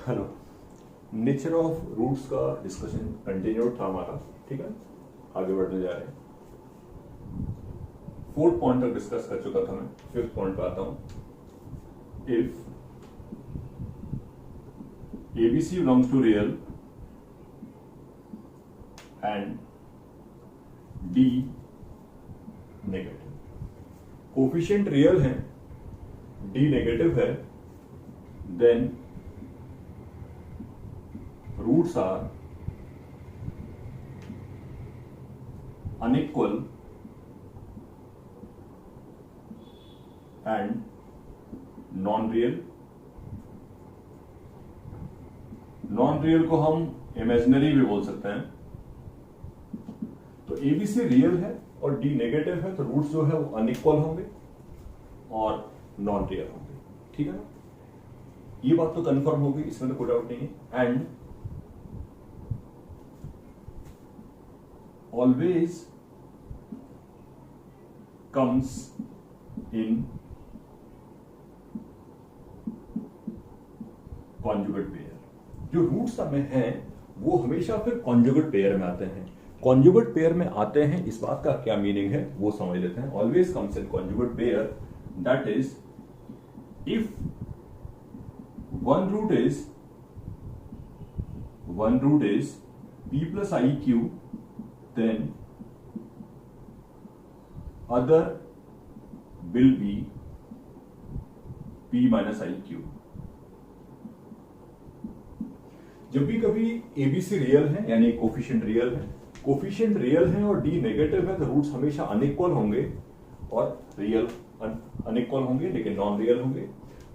Hello. Nature of roots का discussion continued था हमारा, ठीक है। आगे बढ़ने जा रहे हैं। 4th पॉइंट तक डिस्कस कर चुका था मैं। 5th पॉइंट पे आता हूं। If ABC belongs to real and D negative, coefficient real है, D नेगेटिव है, then roots are unequal and non-real। Nonreal को हम इमेजिनरी भी बोल सकते हैं। तो ABC रियल है और D नेगेटिव है, तो रूट्स जो है वो अनइक्वल होंगे और नॉन रियल होंगे, ठीक है ना। ये बात तो कंफर्म होगी, इसमें तो कोई डाउट नहीं है। And always comes in conjugate pair. जो रूट्स में हैं वो हमेशा फिर कॉन्जुगेट पेयर में आते हैं। कॉन्जुगेट पेयर में आते हैं, इस बात का क्या मीनिंग है वो समझ लेते हैं। Always comes in conjugate pair, that is if one root is p plus iq, then other will be p minus iq। जब भी कभी ABC रियल है यानी कोफिशिएंट रियल है, कोफिशिएंट रियल है और D नेगेटिव है, तो रूट्स हमेशा अनइक्वल होंगे और रियल अनइक्वल होंगे, लेकिन नॉन रियल होंगे,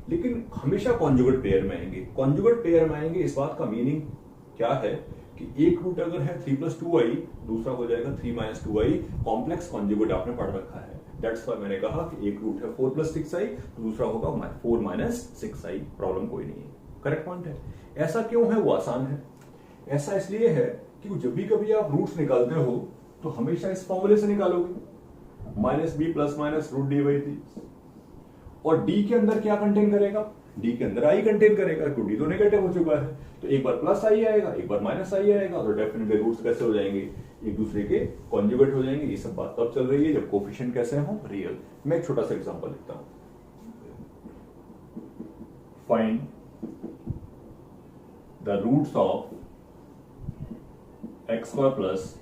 लेकिन हमेशा कॉन्जुगेट पेयर में आएंगे। कॉन्जुगेट पेयर में आएंगे, इस बात का मीनिंग क्या है कि एक रूट अगर है 3 + 2i, दूसरा हो जाएगा 3 - 2i। कॉम्प्लेक्स कॉन्जुगेट आपने पढ़ रखा है, दैट्स व्हाई मैंने कहा कि एक रूट है 4 + 6i, तो दूसरा होगा 4 - 6i। प्रॉब्लम कोई नहीं है, करेक्ट पॉइंट है। ऐसा क्यों है? वो आसान है। ऐसा इसलिए है कि जब भी कभी आप रूट्स निकालते हो तो हमेशा इस फॉर्मूले से निकालोगे, -b ± √d/3। और D के अंदर क्या कंटेन करेगा? D के अंदर I कंटेन करेगा, तो D तो नेगेटिव हो चुका है, तो एक बार प्लस I आएगा, एक बार माइनस I आएगा, तो डेफिनेटली रूट्स कैसे हो जाएंगे? एक दूसरे के कॉन्जुगेट हो जाएंगे। ये सब बात तब चल रही है जब कोफिशिएंट कैसे हो? रियल। मैं एक छोटा सा एग्जांपल लिखता हूं। Find the roots of x² +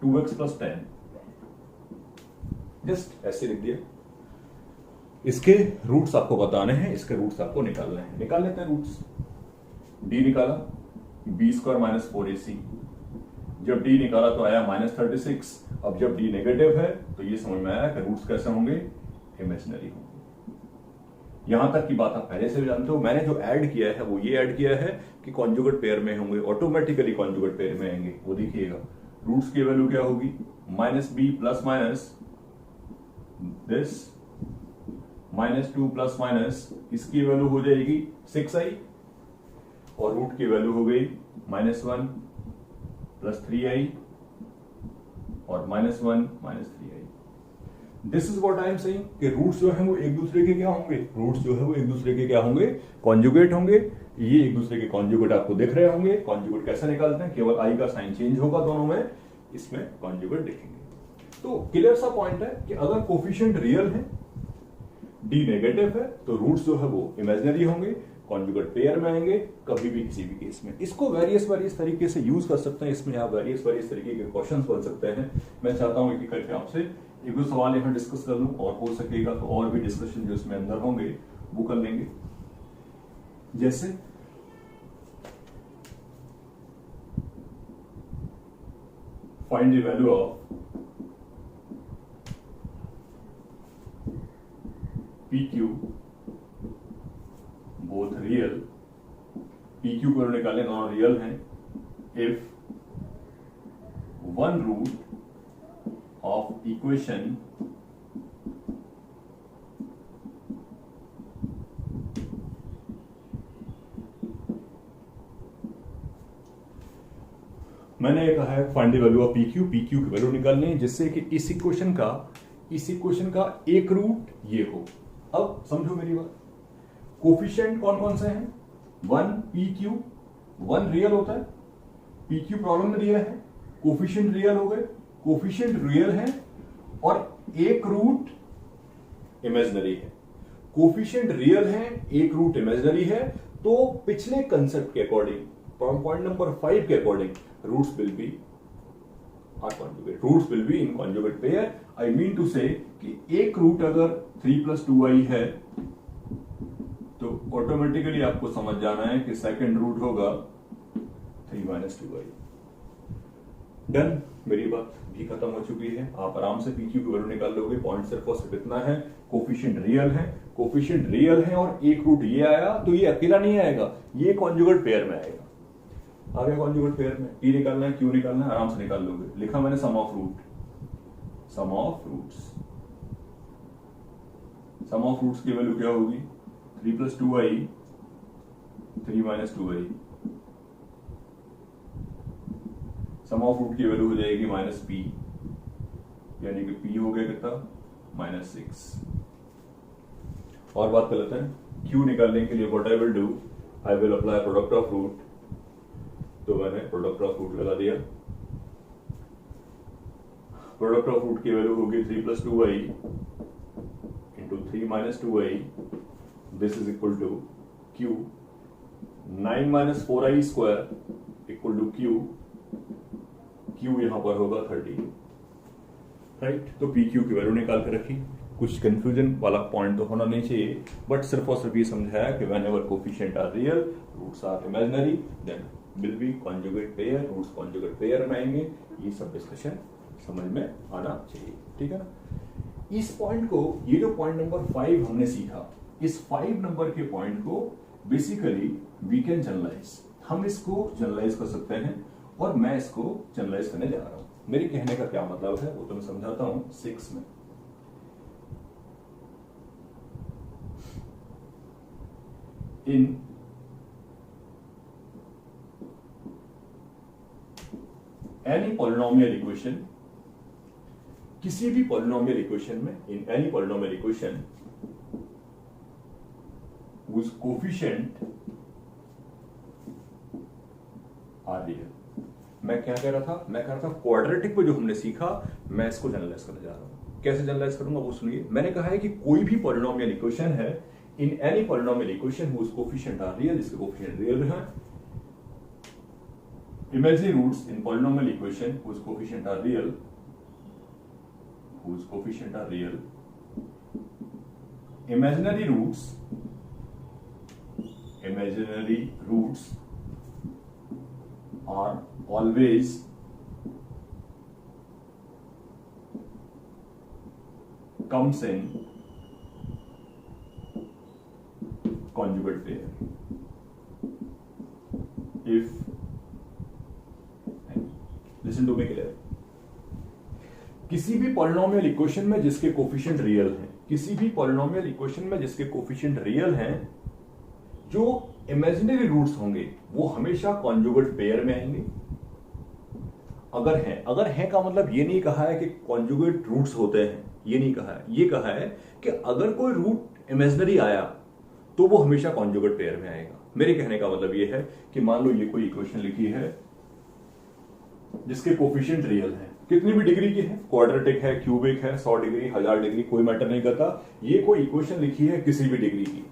2x + 10। Just ऐसे लिख दिया। इसके रूट्स आपको बताने हैं, इसके रूट्स आपको निकालने हैं। निकाल लेते हैं रूट्स। D निकाला, b² - 4ac। जब D निकाला तो आया -36। अब जब D नेगेटिव है तो ये समझ में आया कि रूट्स कैसे होंगे? इमेजिनरी होंगे। यहां तक की बात आप पहले से भी जानते हो। मैंने जो ऐड किया है वो ये ऐड किया है कि कॉन्जुगेट पेयर में होंगे, ऑटोमेटिकली कॉन्जुगेट पेयर में आएंगे। वो देखिएगा, रूट्स की वैल्यू क्या होगी? -b ± दिस -2 ± इसकी वैल्यू हो जाएगी 6i, और रूट की वैल्यू हो गई -1 + 3i और -1 - 3i। This is what I am saying कि रूट्स जो है वो एक दूसरे के क्या होंगे? रूट्स जो है वो एक दूसरे के क्या होंगे? कॉन्जुगेट होंगे। ये एक दूसरे के कॉन्जुगेट आपको दिख रहे होंगे। कॉन्जुगेट कैसे निकालते हैं? केवल i का साइन चेंज होगा दोनों में, इसमें कॉन्जुगेट देखेंगे। तो क्लियर सा पॉइंट है कि अगर कोफिशिएंट रियल है, D नेगेटिव है, तो रूट्स जो है वो इमेजिनरी होंगे, कॉन्जुगेट पेयर में आएंगे कभी भी किसी भी केस में। इसको वेरियस तरीके से यूज कर सकते हैं। इसमें आप वेरियस तरीके के क्वेश्चंस बन सकते हैं। मैं चाहता हूं एक करके आपसे एक दो सवाल यहां डिस्कस कर लूं, और हो सकेगा तो और भी डिस्कशन जो इसमें अंदर होंगे वो कर लेंगे। जैसे find the value of PQ both real. PQ को निकालने दोनों रियल हैं। If one root of equation मैंने ये कहा है find the value of PQ। PQ की वैल्यू निकालनी है जिससे कि इस इक्वेशन का एक रूट ये हो। अब समझो मेरी बात, कोफिशिएंट कौन कौन से हैं? One P Q, one real होता है, पी क्यू प्रॉब्लम में दिया है, कोफिशिएंट रियल हो गए, कोफिशिएंट रियल है और एक रूट इमेजिनरी है, कोफिशिएंट रियल है, एक रूट इमेजिनरी है, तो पिछले कंसेप्ट के अकॉर्डिंग, पॉइंट नंबर 5 के according, roots will be are conjugate, roots will be in conjugate pair. I mean to say कि एक रूट अगर 3 + 2i है तो ऑटोमेटिकली आपको समझ जाना है कि सेकंड रूट होगा 3 - 2i। डन, मेरी बात भी खत्म हो चुकी है, आप आराम से पीक्यू की वैल्यू निकाल लोगे। पॉइंट सिर्फ और सिर्फ इतना है, कोफिशिएंट रियल है, कोफिशिएंट रियल है और एक रूट ये आया तो ये अकेला नहीं आएगा, ये कॉन्जुगेट पेयर में आएगा। आ गया कॉन्जुगेट पेयर में, टी निकालना है, क्यू निकालना है, आराम से निकाल लोगे। लिखा मैंने sum of root, sum of roots, sum of roots की वैल्यू क्या होगी 3 + 2i 3 - 2i, sum of root की वैल्यू हो जाएगी -p, यानी कि p हो गया कितना -6। और बात कर लेते हैं, q निकालने के लिए what I will do, I will apply product of root, तो मैंने प्रोडक्ट ऑफ रूट लगा दिया। प्रोडक्ट ऑफ रूट की वैल्यू होगी 3 + 2i into 3 - 2i, this is equal to q, 9 - 4i square equal to q यहां पर होगा 30, राइट। तो पी क्यू की वैल्यू निकाल के रखी, कुछ कंफ्यूजन वाला पॉइंट तो होना नहीं चाहिए, बट सिर्फ और सिर्फ ये समझाया कि whenever coefficient are real, roots are imaginary, then will be conjugate pair, roots conjugate pair में आएंगे। ये सब डिस्कशन समझ में आना चाहिए, ठीक है ना। इस पॉइंट को, ये जो पॉइंट नंबर 5 हमने सीखा, इस 5 नंबर के पॉइंट को बेसिकली वी कैन जनरलाइज, हम इसको जनरलाइज कर सकते हैं और मैं इसको जनरलाइज करने जा रहा हूं। मेरे कहने का क्या मतलब है वो तो मैं समझाता हूं 6 में। इन एनी पॉलिनोमियल इक्वेशन, किसी भी पॉलिनोमियल इक्वेशन में, in any polynomial equation whose coefficient are real. मैं क्या कह रहा था, मैं कह रहा था क्वाड्रेटिक पे जो हमने सीखा, मैं इसको जनरलाइज करने जा रहा हूं। कैसे जनरलाइज करूंगा वो सुनिए। मैंने कहा है कि कोई भी पॉलिनोमियल इक्वेशन है, in any polynomial equation whose coefficient are real, जिसके कोफिशिएंट रियल है, imaginary roots in polynomial equation whose coefficient are real, whose coefficient are real, imaginary roots are always comes in conjugate pair if, listen to me clear, किसी भी polynomial equation में जिसके coefficient real हैं, किसी भी polynomial equation में जिसके coefficient real हैं, जो इमेजिनरी रूट्स होंगे वो हमेशा कॉन्जुगेट पेयर में आएंगे। अगर हैं का मतलब ये नहीं कहा है कि कॉन्जुगेट रूट्स होते हैं, ये नहीं कहा है, ये कहा है कि अगर कोई रूट इमेजिनरी आया तो वो हमेशा कॉन्जुगेट पेयर में आएगा। मेरे कहने का मतलब ये है कि मान लो ये कोई इक्वेशन लिखी है जिसके कोफिशिएंट रियल है, कितनी भी डिग्री की है, क्वाड्रेटिक है, क्यूबिक है, 100 डिग्री, 1000 डिग्री, कोई मैटर नहीं करता। ये कोई इक्वेशन लिखी है किसी भी डिग्री की,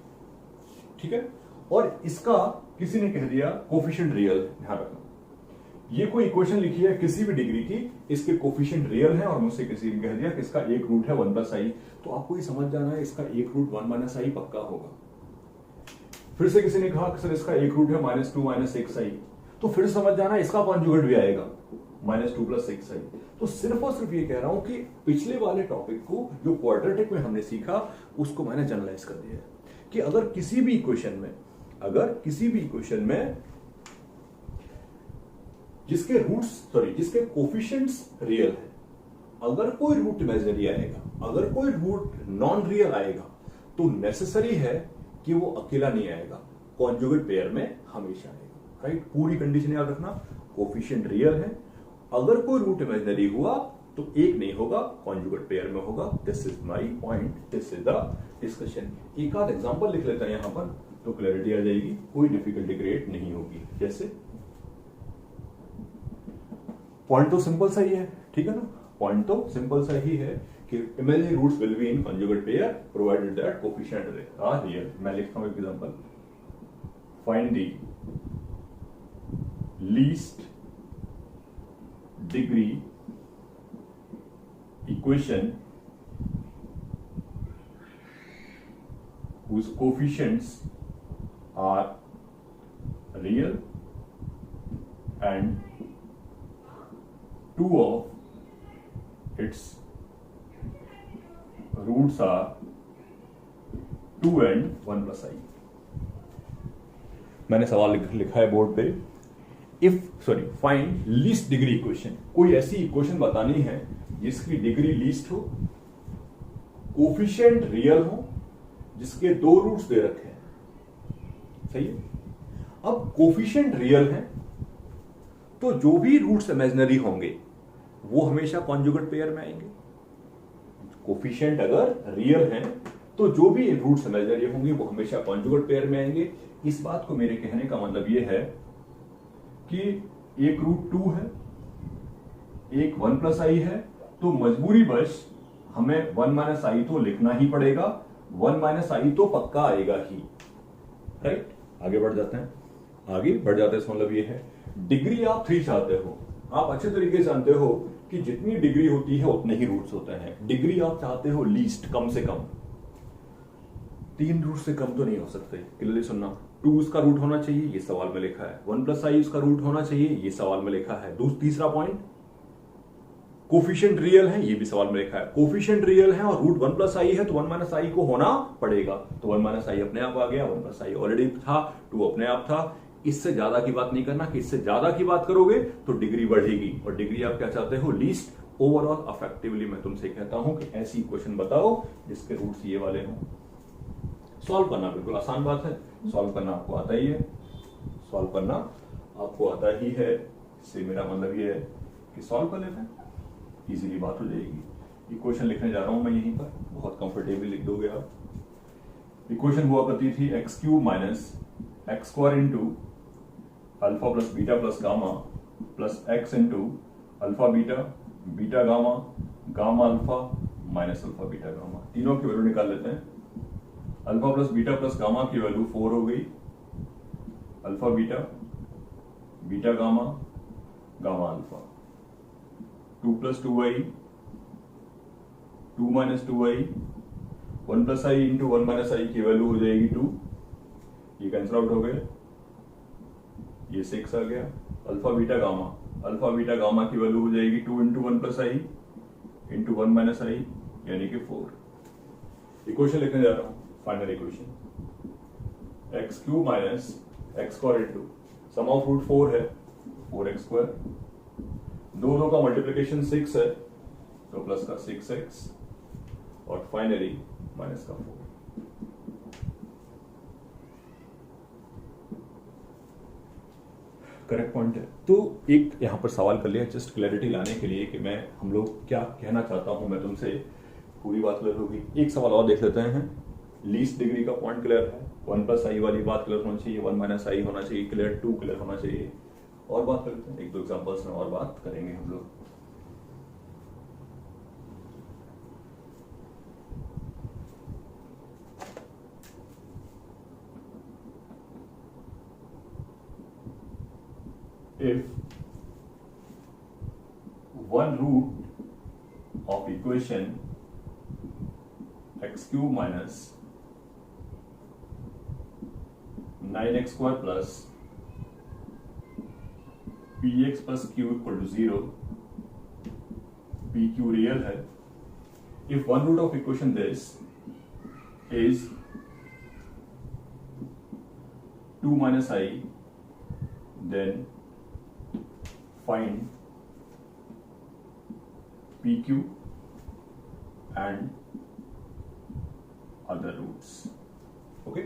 ठीक है, और इसका किसी ने कह दिया कोफिशिएंट रियल, ध्यान रखना, ये कोई इक्वेशन लिखी है किसी भी डिग्री की, इसके कोफिशिएंट रियल है और मुझसे किसी ने कह दिया कि इसका एक रूट है 1 + i, तो आपको ये समझ जाना है इसका एक रूट 1 - i पक्का होगा। फिर से किसी ने कहा कि सर इसका एक रूट है -2 - 6i, तो फिर समझ जाना इसका कॉन्जुगेट भी आएगा -2 + 6i। तो सिर्फ और सिर्फ ये कह रहा हूं कि पिछले वाले टॉपिक को जो क्वाड्रेटिक में हमने सीखा उसको मैंने जनरलाइज कर दिया है कि अगर किसी भी इक्वेशन में जिसके कोफिशिएंट्स रियल है, अगर कोई रूट इमेजिनरी आएगा, अगर कोई रूट नॉन रियल आएगा, तो नेसेसरी है कि वो अकेला नहीं आएगा, कॉन्जुगेट पेयर में हमेशा आएगा, राइट। पूरी कंडीशन याद रखना, कोफिशिएंट रियल है, अगर कोई रूट इमेजिनरी हुआ तो एक नहीं होगा, कॉन्जुगेट पेयर में होगा। This is my point, this is the discussion. एक आध एग्जांपल लिख लेते हैं यहां पर, तो क्लैरिटी आ जाएगी, कोई डिफिकल्टी क्रिएट नहीं होगी। जैसे पॉइंट तो सिंपल सा ही है, ठीक है ना, पॉइंट तो सिंपल सा ही है कि imaginary roots will be in conjugate pair provided that coefficient are real. मैं लिखता हूं एक example, find the least degree equation whose coefficients are real and two of its roots are 2 and 1 plus i। मैंने सवाल लिखा है board पे, find least degree equation. कोई ऐसी इक्वेशन बतानी है जिसकी डिग्री लीस्ट हो, कोफिशिएंट रियल हो, जिसके 2 रूट्स दे रखे हैं, सही है। अब कोफिशिएंट रियल है तो जो भी रूट्स इमेजिनरी होंगे वो हमेशा कॉन्जुगेट पेयर में आएंगे। कोफिशिएंट अगर रियल है तो जो भी रूट्स इमेजिनरी होंगे वो हमेशा कॉन्जुगेट पेयर में आएंगे। इस बात को मेरे कहने का मतलब ये है कि एक रूट 2 है, एक 1 प्लस आई है, तो मजबूरी बश हमें 1 माइनस आई तो लिखना ही पड़ेगा, 1 माइनस आई तो पक्का आएगा ही, राइट। आगे बढ़ जाते हैं, इसका मतलब ये है डिग्री आप 3 चाहते हो। आप अच्छे तरीके से जानते हो कि जितनी डिग्री होती है उतने ही रूट्स होते हैं। डिग्री आप चाहते हो लीस्ट, कम से कम 3 रूट से कम तो नहीं हो सकते। क्लियरली सुनना, 2 उसका रूट होना चाहिए, ये सवाल में लिखा है, 1 प्लस आई उसका रूट होना चाहिए, ये सवाल में लिखा है। तीसरा पॉइंट, कोफिशिएंट रियल है, ये भी सवाल में लिखा है। कोफिशिएंट रियल है और रूट 1 प्लस आई है तो 1 माइनस आई को होना पड़ेगा, तो 1 माइनस आई अपने आप आ गया, 1 प्लस आई ऑलरेडी था, 2 अपने आप था। इससे ज्यादा की बात नहीं करना कि इससे ज्यादा की बात करोगे तो डिग्री बढ़ेगी, और डिग्री आप क्या चाहते हो, लीस्ट। ओवरऑल अफेक्टिवली मैं तुमसे कहता हूं कि ऐसी इक्वेशन बताओ जिसके रूट्स ये वाले हों। सॉल्व करना बिल्कुल आसान बात है, सॉल्व करना आपको आता ही है, इससे मेरा मतलब ये है कि सॉल्व कर लेते हैं, इजीली बात हो जाएगी। इक्वेशन लिखने जा रहा हूं मैं यहीं पर, बहुत कंफर्टेबली लिख दोगे आप। इक्वेशन हुआ करती थी x cube minus x square into alpha plus beta plus gamma plus x into alpha beta beta gamma gamma alpha minus alpha beta gamma. तीनों की वैल्यू निकाल लेते हैं। Alpha plus beta plus gamma की value 4 हो गई, alpha beta beta gamma gamma alpha. 2 plus 2i 2 minus 2i 1 plus i into 1 minus i की value हो जाएगी 2, ये कैंसिल आउट हो गए, ये 6 आ गया। अल्फा बीटा गामा की वैल्यू हो जाएगी 2 into 1 plus i into 1 minus i यानी कि 4। इक्वेशन लिखने जा रहा हूं, final equation x cube minus x square into sum of root 4 है 4x स्क्वायर, दोनों का मल्टीप्लिकेशन 6 है तो प्लस का 6x और फाइनली माइनस का 4। करेक्ट पॉइंट है। तो एक यहां पर सवाल कर लिया जस्ट क्लैरिटी लाने के लिए कि हम लोग क्या कहना चाहता हूं मैं तुमसे, पूरी बात क्लियर होगी। एक सवाल और देख लेते हैं, लीस्ट डिग्री का पॉइंट क्लियर है, 1 प्लस आई वाली बात क्लियर होनी चाहिए, 1 माइनस आई होना चाहिए क्लियर, 2 क्लियर होना चाहिए। और बात करते हैं, 1-2 एग्जांपल्स में और बात करेंगे हम लोग। If one root of equation x cube minus 9x square plus px plus q equal to 0, pq real है, if one root of equation this is 2 minus I, then find PQ and other roots। Okay,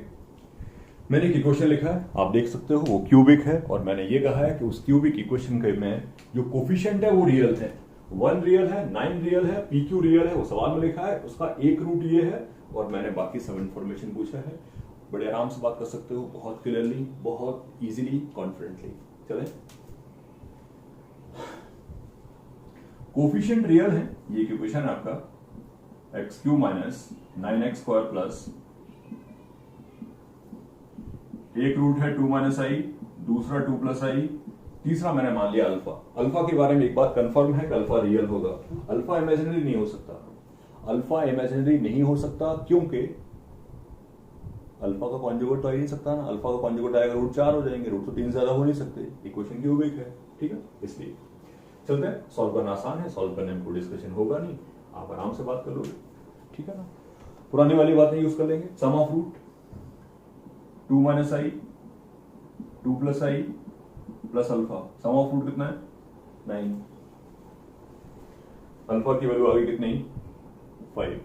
मैंने एक equation लिखा है, आप देख सकते हो वो क्यूबिक है, और मैंने ये कहा है कि उस क्यूबिक इक्वेशन के में जो कोफिशिएंट है वो रियल है, 1 रियल है, 9 रियल है, PQ रियल है, वो सवाल में लिखा है, उसका एक रूट ये है, और मैंने बाकी सब इंफॉर्मेशन पूछा है। बड़े आराम से बात कर सकते हो, बहुत क्लियरली, बहुत इजीली, कॉन्फिडेंटली। चले, कोफिशिएंट रियल है, ये इक्वेशन है आपका x Q minus 9x² plus एक रूट है 2 माइनस आई, दूसरा 2 प्लस आई, तीसरा मैंने मान लिया अल्फा। अल्फा के बारे में एक बात कंफर्म है कि अल्फा रियल होगा, अल्फा इमेजिनरी नहीं हो सकता। अल्फा इमेजिनरी नहीं हो सकता क्योंकि अल्फा का कॉन्जुगेट तो आ ही नहीं सकता ना, अल्फा का कॉन्जुगेट आएगा रूट 4 हो जाएंगे, रूट तो 3 ज्यादा हो नहीं सकते, इक्वेशन क्यूबिक है, ठीक है। इसलिए चलते हैं, सॉल्व करना आसान है, सॉल्व करने में कोई डिस्कशन होगा नहीं, आप आराम से बात कर लोगे, ठीक है ना। पुरानी वाली बातें यूज कर लेंगे, sum of root 2 minus i 2 plus i plus alpha, sum of root कितना है 9, अल्फा की वैल्यू आ गई कितनी 5।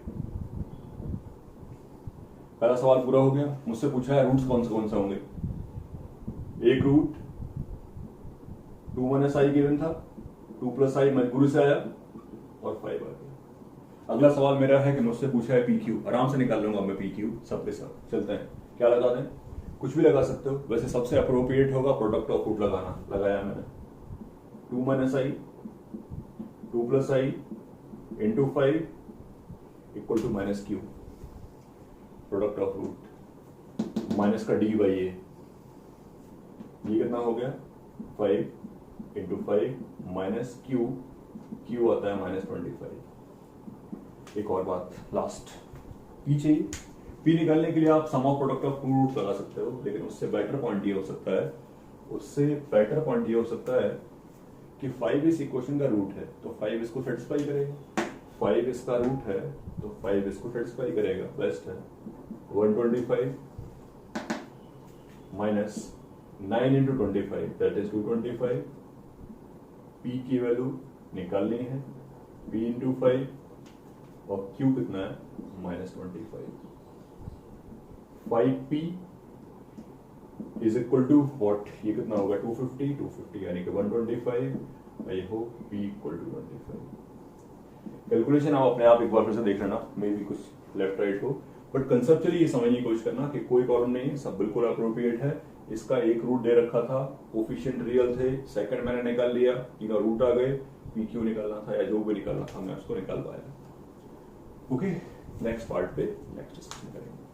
पहला सवाल पूरा हो गया। मुझसे पूछा है रूट्स कौन से होंगे, एक रूट 2 माइनस आई गिवन था, 2 प्लस आई मजबूरी से आया और 5 आ गया। अगला सवाल मेरा है कि मुझसे पूछा है पी क्यू, आराम से निकाल लूंगा मैं पी क्यू सब के सब। चलते हैं, क्या लगा दें, कुछ भी लगा सकते हो, वैसे सबसे अप्रोप्रिएट होगा प्रोडक्ट ऑफ रूट लगाना, लगाया मैंने 2 minus i 2 plus i into 5 equal to minus q, product of root minus का डी बाई ये कितना हो गया 5 इंटू 5 माइनस क्यू, क्यू आता है माइनस 25। एक और बात लास्ट, पीछे पी निकालने के लिए आप sum of product of two roots लगा सकते हो, लेकिन उससे बेटर पॉइंट ये हो सकता है, उससे बेटर पॉइंट ये हो सकता है कि 5 इस इक्वेशन का रूट है तो 5 इसको सेटिस्फाई करेगा, 5 इसका रूट है तो 5 इसको सेटिस्फाई करेगा, बेस्ट है। 125 minus 9 into 25 that is 225, P की वैल्यू निकालनी है, पी इंटू 5 और क्यू कितना है minus 25। 5p is equal to what, ये कितना होगा 250 यानी कि 125। I hope p equal to 25। Calculation आप अपने आप एक बार फिर से देख लेना, मे भी कुछ लेफ्ट राइट हो, बट कंसेप्चुअली ये समझने की कोशिश करना कि कोई प्रॉब्लम नहीं है, सब बिल्कुल अप्रोप्रिएट है। इसका एक रूट दे रखा था, कोफिशिएंट रियल थे, सेकंड मैंने निकाल लिया, तीनों रूट आ गए, पी क्यू निकालना था या जो भी निकालना था मैं उसको निकाल पाया। ओके, नेक्स्ट पार्ट पे नेक्स्ट डिस्कशन करेंगे।